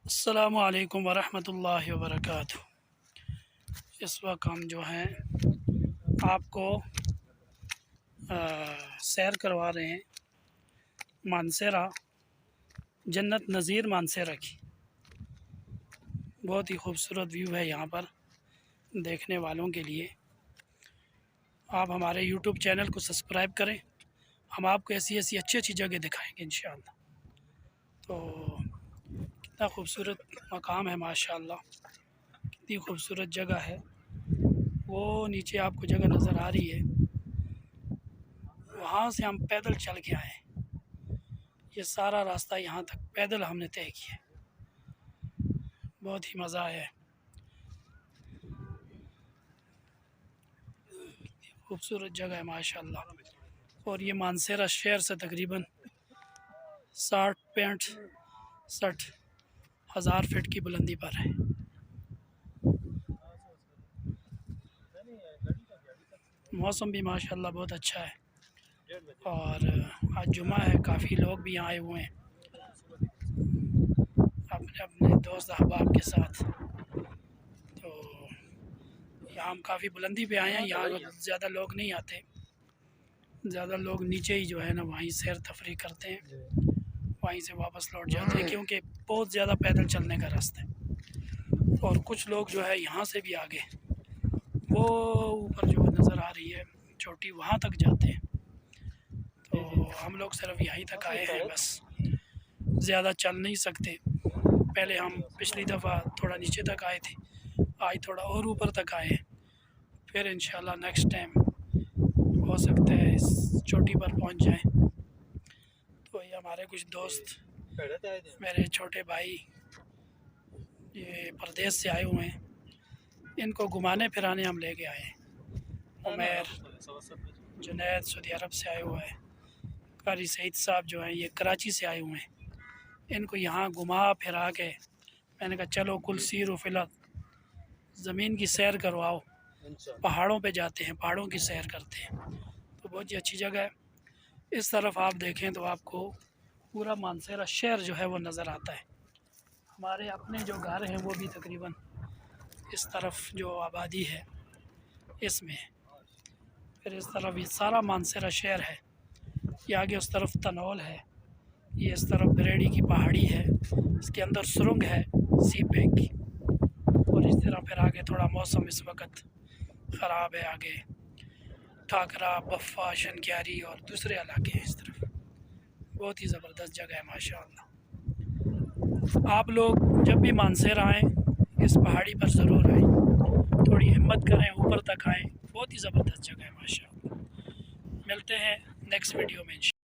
السلام علیکم ورحمۃ اللہ وبرکاتہ۔ اس وقت ہم جو ہیں آپ کو سیر کروا رہے ہیں مانسہرہ، جنت نظیر مانسہرہ کی۔ بہت ہی خوبصورت ویو ہے یہاں پر دیکھنے والوں کے لیے۔ آپ ہمارے یوٹیوب چینل کو سبسکرائب کریں، ہم آپ کو ایسی اچھی جگہ دکھائیں گے انشاءاللہ۔ تو کتنا خوبصورت مقام ہے ماشاءاللہ، کتنی خوبصورت جگہ ہے۔ وہ نیچے آپ کو جگہ نظر آ رہی ہے، وہاں سے ہم پیدل چل کے آئے ہیں۔ یہ سارا راستہ یہاں تک پیدل ہم نے طے کیا ہے۔ بہت ہی مزہ آیا ہے، خوبصورت جگہ ہے ماشاءاللہ۔ اور یہ مانسہرہ شہر سے تقریباً 60 ہزار فٹ کی بلندی پر ہے۔ موسم بھی ماشاءاللہ بہت اچھا ہے، اور آج جمعہ ہے، کافی لوگ بھی یہاں آئے ہوئے ہیں اپنے دوست احباب کے ساتھ۔ تو یہاں ہم کافی بلندی پہ آئے ہیں، یہاں زیادہ لوگ نہیں آتے، زیادہ لوگ نیچے ہی جو ہے نا وہیں سیر تفریح کرتے ہیں، وہیں سے واپس لوٹ جاتے ہیں، کیونکہ بہت زیادہ پیدل چلنے کا راستہ ہے۔ اور کچھ لوگ جو ہے یہاں سے بھی آگے، وہ اوپر جو نظر آ رہی ہے چوٹی، وہاں تک جاتے ہیں۔ تو ہم لوگ صرف یہیں تک آئے ہیں، بس زیادہ چل نہیں سکتے۔ پہلے ہم پچھلی دفعہ تھوڑا نیچے تک آئے تھے، آج تھوڑا اور اوپر تک آئے ہیں، پھر انشاءاللہ نیکسٹ ٹائم ہو سکتا ہے اس چوٹی پر پہنچ جائیں۔ تو یہ ہمارے کچھ دوست، میرے چھوٹے بھائی، یہ پردیس سے آئے ہوئے ہیں، ان کو گھمانے پھرانے ہم لے کے آئے ہیں۔ عمیر، جنید سعودی عرب سے آئے ہوئے ہیں، قاری سعید صاحب جو ہیں یہ کراچی سے آئے ہوئے ہیں۔ ان کو یہاں گھما پھرا کے میں نے کہا چلو کل سیر و فلت، زمین کی سیر کرواؤ، پہاڑوں پہ جاتے ہیں، پہاڑوں کی سیر کرتے ہیں۔ تو بہت ہی اچھی جگہ ہے۔ اس طرف آپ دیکھیں تو آپ کو پورا مانسہرہ شہر جو ہے وہ نظر آتا ہے۔ ہمارے اپنے جو گھر ہیں وہ بھی تقریباً اس طرف جو آبادی ہے اس میں، پھر اس طرف یہ سارا مانسہرہ شہر ہے۔ یہ آگے اس طرف تنول ہے، یہ اس طرف بریڑی کی پہاڑی ہے، اس کے اندر سرنگ ہے سی پیک کی۔ اور اس طرح پھر آگے تھوڑا موسم اس وقت خراب ہے، آگے ٹھاکرا، بفا، شنکیاری اور دوسرے علاقے ہیں اس طرف۔ بہت ہی زبردست جگہ ہے ماشاءاللہ۔ آپ لوگ جب بھی مانسہرہ آئیں اس پہاڑی پر ضرور آئیں، تھوڑی ہمت کریں، اوپر تک آئیں، بہت ہی زبردست جگہ ہے ماشاءاللہ۔ ملتے ہیں نیکسٹ ویڈیو میں انشاءاللہ۔